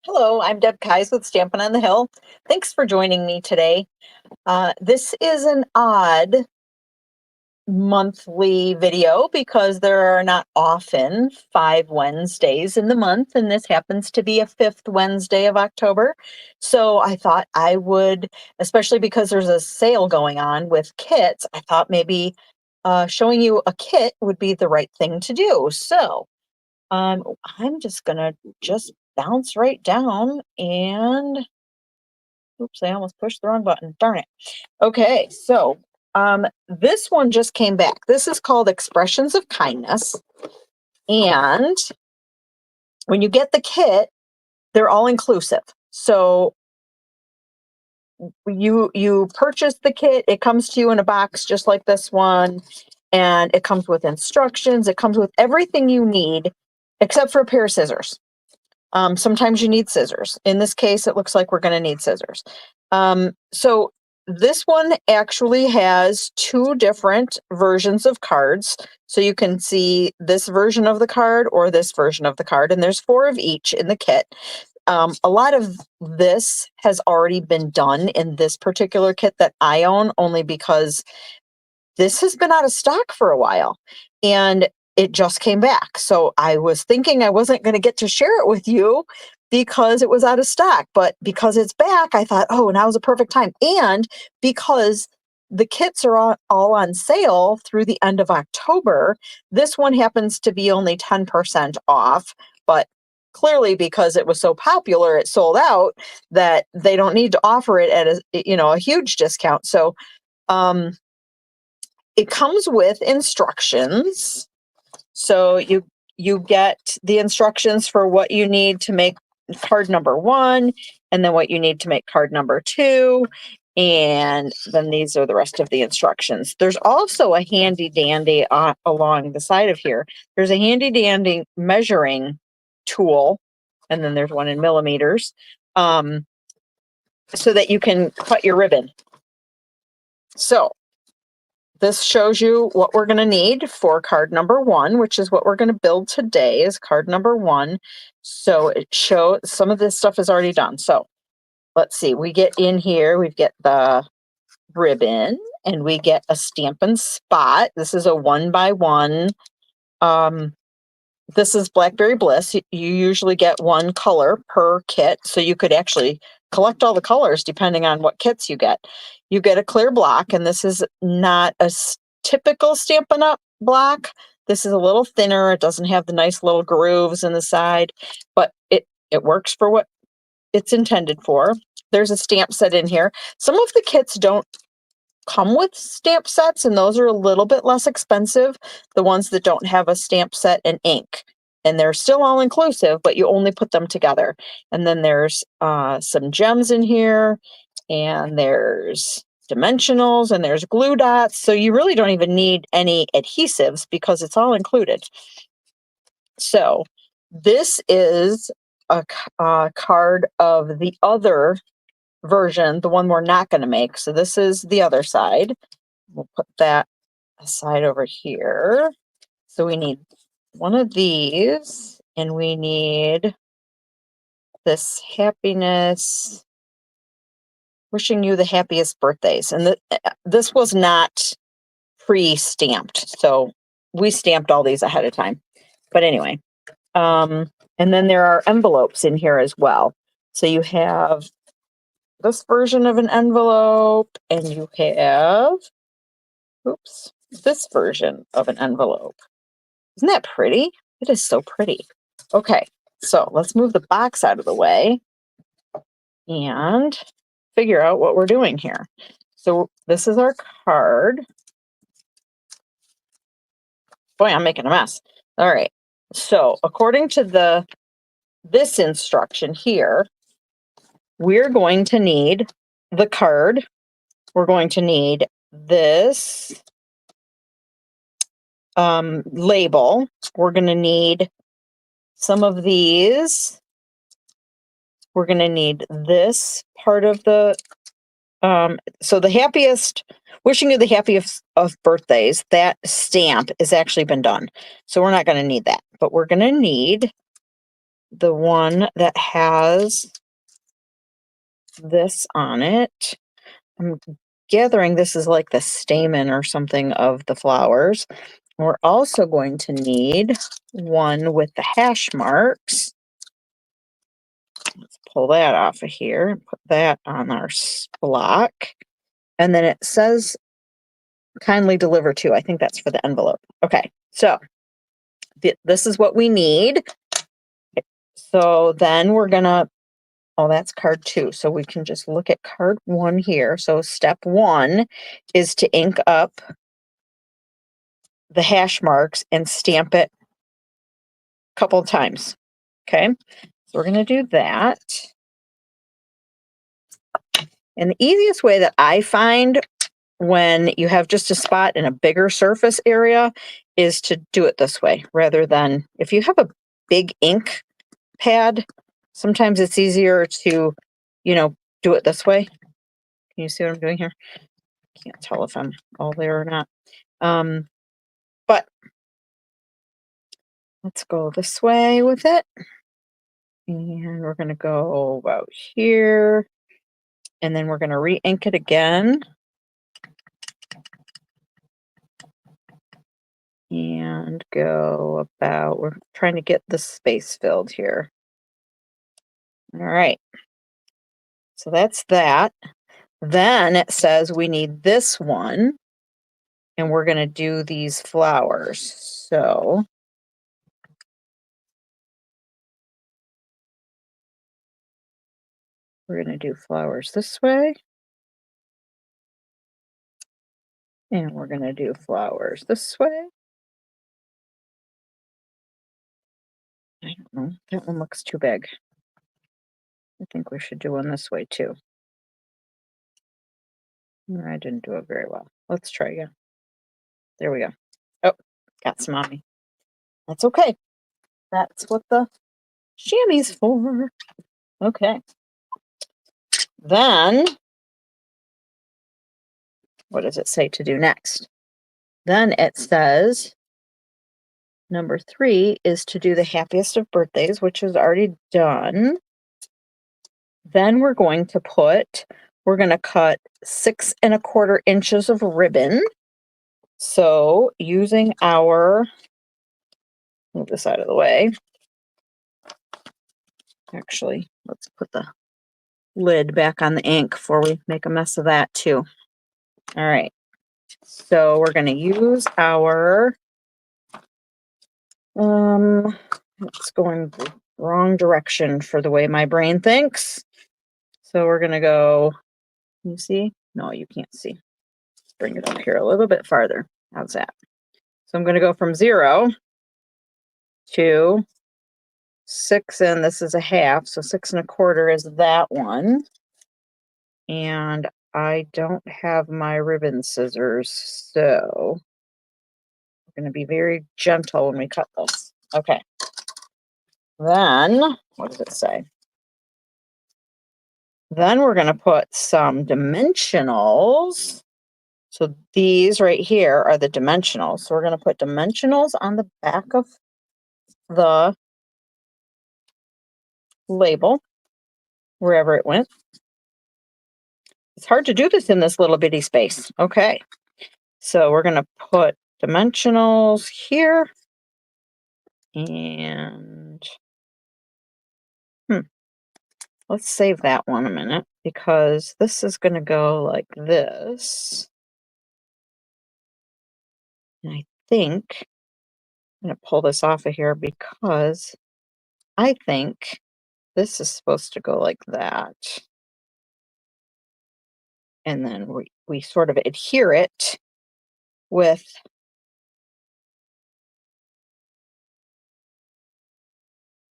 Hello, I'm Deb Kais with Stampin' on the Hill. Thanks for joining me today. This is an odd monthly video because there are not often 5 Wednesdays in the month, and this happens to be a fifth Wednesday of October. So I thought I would, especially because there's a sale going on with kits, I thought maybe showing you a kit would be the right thing to do. So I'm just gonna just bounce right down and oops, I almost pushed the wrong button. Darn it. Okay, so this one just came back. This is called Expressions of Kindness. And when you get the kit, they're all inclusive. So you purchase the kit, it comes to you in a box just like this one, and it comes with instructions, it comes with everything you need except for a pair of scissors. Sometimes you need scissors. In this case, it looks like we're going to need scissors. So this one actually has two different versions of cards. So you can see this version of the card or this version of the card, and there's 4 of each in the kit. A lot of this has already been done in this particular kit that I own, only because this has been out of stock for a while. And it just came back. So I was thinking I wasn't going to get to share it with you because it was out of stock. But because it's back, I thought, oh, now's a perfect time. And because the kits are all on sale through the end of October, this one happens to be only 10% off. But clearly, because it was so popular, it sold out, that they don't need to offer it at a huge discount. So it comes with instructions. So you get the instructions for what you need to make card number 1, and then what you need to make card number 2, and then these are the rest of the instructions. There's also a handy dandy along the side of here. There's a handy dandy measuring tool, and then there's one in millimeters, so that you can cut your ribbon. So this shows you what we're going to need for card number 1, which is what we're going to build today, is card number 1. So it shows some of this stuff is already done. So let's see, we get in here, we get the ribbon, and we get a Stampin' Spot. This is a 1x1. This is Blackberry Bliss. You usually get one color per kit, so you could actually collect all the colors depending on what kits you get. You get a clear block, and this is not a typical Stampin' Up! Block. This is a little thinner. It doesn't have the nice little grooves in the side, but it works for what it's intended for. There's a stamp set in here. Some of the kits don't come with stamp sets, and those are a little bit less expensive, the ones that don't have a stamp set and ink. And they're still all inclusive, but you only put them together. And then there's some gems in here, and there's dimensionals, and there's glue dots. So you really don't even need any adhesives because it's all included. So this is a card of the other version, the one we're not going to make. So this is the other side. We'll put that aside over here. So we need one of these, and we need this happiness, wishing you the happiest birthdays. And this was not pre-stamped, so we stamped all these ahead of time. But anyway, and then there are envelopes in here as well. So you have this version of an envelope, and you have, oops, this version of an envelope. Isn't that pretty? It is so pretty. Okay, so let's move the box out of the way and figure out what we're doing here. So this is our card. Boy, I'm making a mess. All right, so according to this instruction here, we're going to need the card. We're going to need this label. We're going to need some of these. We're going to need this part of the, so the happiest, wishing you the happiest of birthdays, that stamp has actually been done. So we're not going to need that, but we're going to need the one that has this on it. I'm gathering this is like the stamen or something of the flowers. We're also going to need one with the hash marks. Let's pull that off of here and put that on our block. And then it says kindly deliver to. I think that's for the envelope. Okay, so this is what we need. So then we're gonna, oh, that's card 2. So we can just look at card 1 here. So step 1 is to ink up the hash marks and stamp it a couple of times. Okay, so we're gonna do that. And the easiest way that I find when you have just a spot in a bigger surface area is to do it this way rather than if you have a big ink pad, sometimes it's easier to, do it this way. Can you see what I'm doing here? Can't tell if I'm all there or not. But let's go this way with it. And we're going to go about here. And then we're going to re-ink it again. And go about, we're trying to get the space filled here. All right. So that's that. Then it says we need this one. And we're going to do these flowers. So we're going to do flowers this way. And we're going to do flowers this way. I don't know. That one looks too big. I think we should do one this way too. I didn't do it very well. Let's try again. There we go. Oh, got some on me. That's okay. That's what the chamois for. Okay. Then, what does it say to do next? Then it says number 3 is to do the happiest of birthdays, which is already done. Then we're going to cut 6 1/4 inches of ribbon. So using our, move this out of the way. Actually, let's put the lid back on the ink before we make a mess of that too. All right. So we're going to use our, it's going the wrong direction for the way my brain thinks. So we're going to go, you see? No, you can't see. Let's bring it up here a little bit farther. How's that? So I'm going to go from 0 to 6, and this is a half. So 6 1/4 is that one. And I don't have my ribbon scissors, so we're going to be very gentle when we cut this. Okay. Then, what does it say? Then we're going to put some dimensionals. So these right here are the dimensionals. So we're going to put dimensionals on the back of the label, wherever it went. It's hard to do this in this little bitty space. Okay. So we're going to put dimensionals here. And let's save that one a minute because this is going to go like this. And I think I'm going to pull this off of here because I think this is supposed to go like that. And then we sort of adhere it with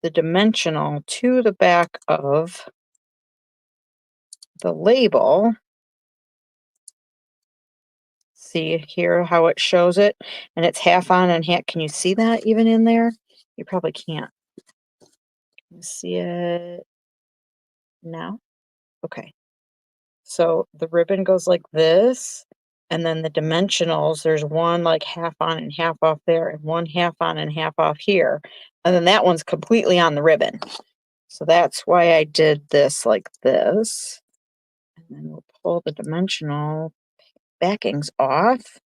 the dimensional to the back of the label. See here how it shows it? And it's half on and half. Can you see that even in there? You probably can't. Can you see it now? Okay. So the ribbon goes like this, And then the dimensionals, there's one like half on and half off there, and one half on and half off here. And then that one's completely on the ribbon. So that's why I did this like this. And then we'll pull the dimensional backings off.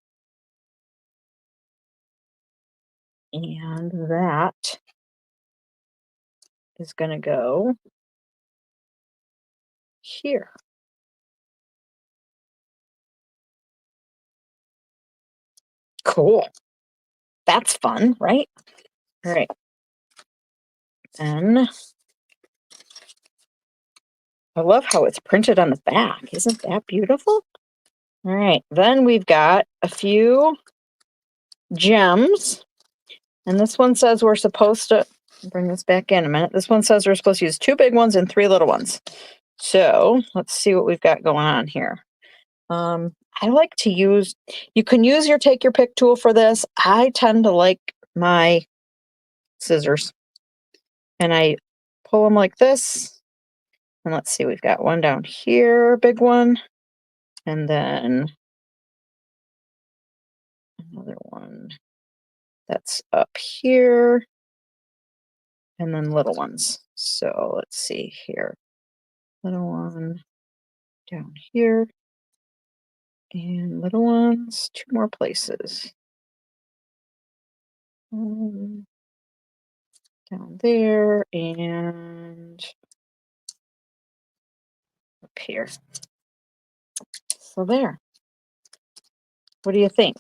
And that is going to go here. Cool. That's fun, right? All right. Then I love how it's printed on the back. Isn't that beautiful? All right. Then we've got a few gems. And this one says we're supposed to bring this back in a minute. This one says we're supposed to use 2 big ones and 3 little ones. So let's see what we've got going on here. I like to use, you can use your take your pick tool for this. I tend to like my scissors, and I pull them like this. And let's see, we've got one down here, big one, and then another one that's up here, and then little ones. So let's see here, little one down here, and little ones 2 more places. Down there and up here. So there. What do you think?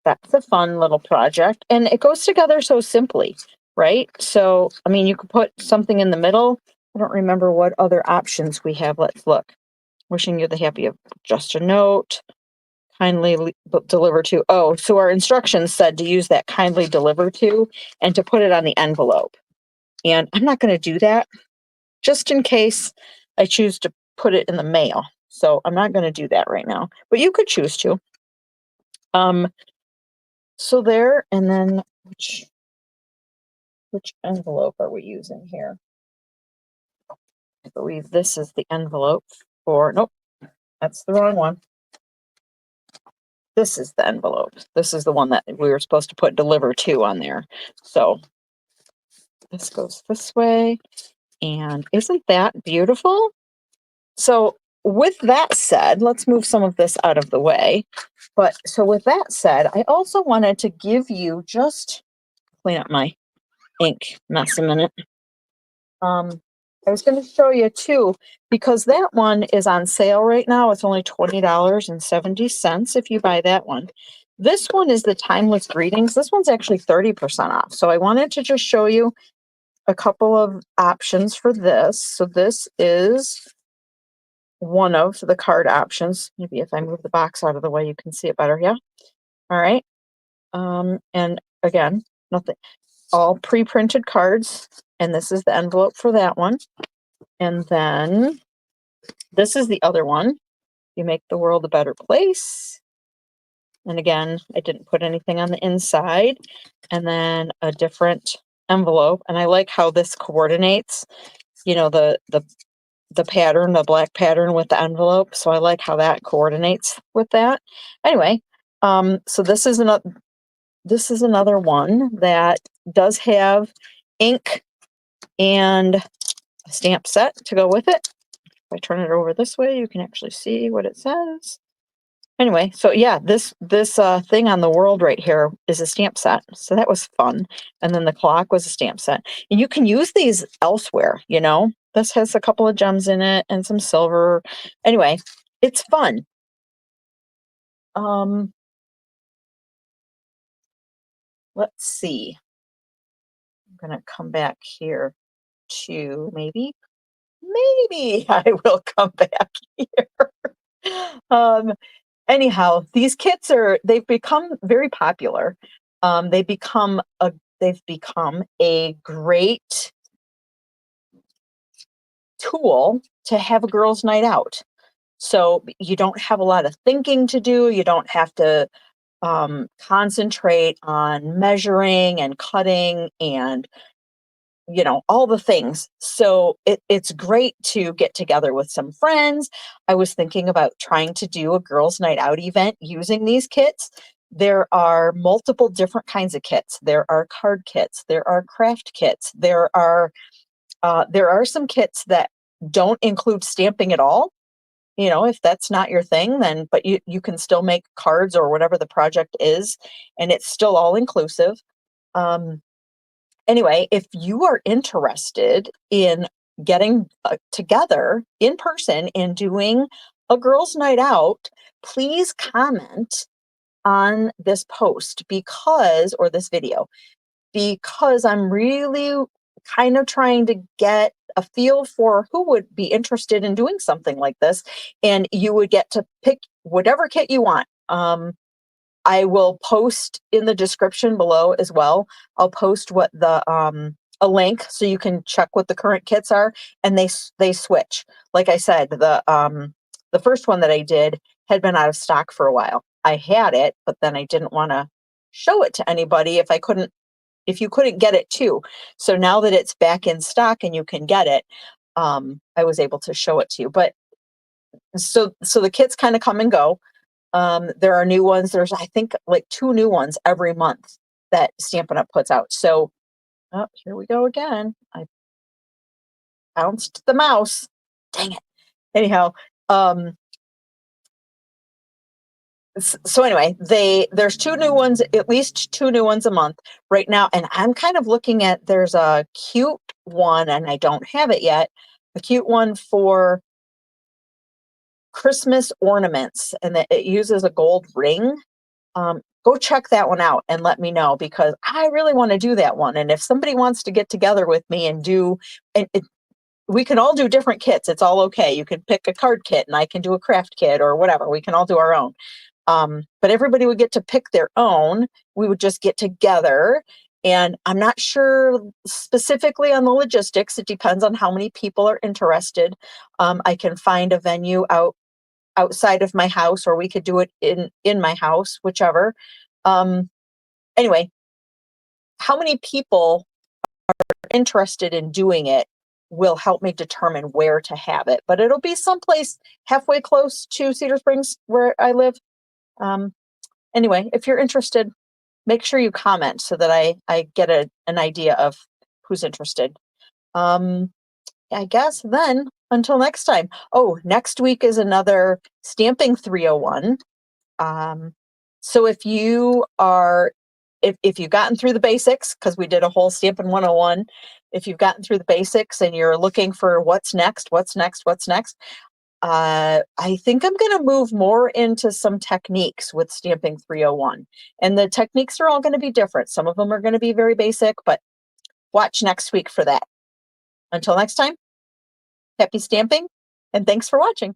That's a fun little project, and it goes together so simply, right? So, I mean, you could put something in the middle. I don't remember what other options we have. Let's look. Wishing you the happy of just a note. Kindly deliver to. Oh, so our instructions said to use that kindly deliver to and to put it on the envelope. And I'm not going to do that just in case I choose to put it in the mail. So I'm not going to do that right now, but you could choose to. So there, and then which envelope are we using here? I believe this is the envelope for, nope, that's the wrong one. This is the envelope. This is the one that we were supposed to put deliver to on there. So this goes this way. And isn't that beautiful? So with that said, let's move some of this out of the way. But so with that said, I also wanted to give you, just clean up my ink mess a minute. I was going to show you too, because that one is on sale right now. It's only $20.70 if you buy that one. This one is the Timeless Greetings. This one's actually 30% off. So I wanted to just show you a couple of options for this. So this is one of the card options. Maybe if I move the box out of the way, you can see it better. Yeah. All right. And again, nothing, all pre-printed cards. And this is the envelope for that one. And then this is the other one. You make the world a better place. And again, I didn't put anything on the inside. And then a different envelope. And I like how this coordinates, you know, the pattern, the black pattern with the envelope. So I like how that coordinates with that. Anyway, so this is another one that does have ink and a stamp set to go with it. If I turn it over this way, you can actually see what it says. Anyway, so yeah, this thing on the world right here is a stamp set. So that was fun. And then the clock was a stamp set. And you can use these elsewhere, you know. This has a couple of gems in it and some silver. Anyway, it's fun. Let's see. I'm gonna come back here to maybe I will come back here. Anyhow, these kits they've become very popular. They've become a great tool to have a girls' night out. So you don't have a lot of thinking to do. You don't have to concentrate on measuring and cutting and you know, all the things. So it's great to get together with some friends. I was thinking about trying to do a girls' night out event using these kits. There are multiple different kinds of kits. There are card kits, there are craft kits, there are some kits that don't include stamping at all. You know, if that's not your thing, then but you can still make cards or whatever the project is, and it's still all inclusive. Um, anyway, if you are interested in getting together in person and doing a girls' night out, please comment on this post because, or this video, because I'm really kind of trying to get a feel for who would be interested in doing something like this. And you would get to pick whatever kit you want. I will post in the description below as well. I'll post what a link so you can check what the current kits are, and they switch. Like I said, the first one that I did had been out of stock for a while. I had it, but then I didn't want to show it to anybody if you couldn't get it too. So now that it's back in stock and you can get it, I was able to show it to you. But so the kits kind of come and go. There are new ones. There's, I think, like 2 new ones every month that Stampin' Up! Puts out. So, oh, here we go again. I bounced the mouse. Dang it. Anyhow, so anyway, there's 2 new ones, at least 2 new ones a month right now, and I'm kind of looking at there's a cute one, and I don't have it yet, a cute one for Christmas ornaments, and that it uses a gold ring. Go check that one out and let me know because I really want to do that one. And if somebody wants to get together with me and do, and we can all do different kits. It's all okay. You can pick a card kit and I can do a craft kit or whatever. We can all do our own. But everybody would get to pick their own. We would just get together. And I'm not sure specifically on the logistics. It depends on how many people are interested. I can find a venue outside of my house, or we could do it in my house, whichever. Um, anyway, how many people are interested in doing it will help me determine where to have it, but it'll be someplace halfway close to Cedar Springs where I live. Um, anyway, if you're interested, make sure you comment so that I get an idea of who's interested. I guess then until next time. Oh, next week is another Stamping 301. So if you've gotten through the basics, because we did a whole Stampin' 101, if you've gotten through the basics and you're looking for what's next, I think I'm going to move more into some techniques with Stamping 301. And the techniques are all going to be different. Some of them are going to be very basic, but watch next week for that. Until next time, happy stamping, and thanks for watching.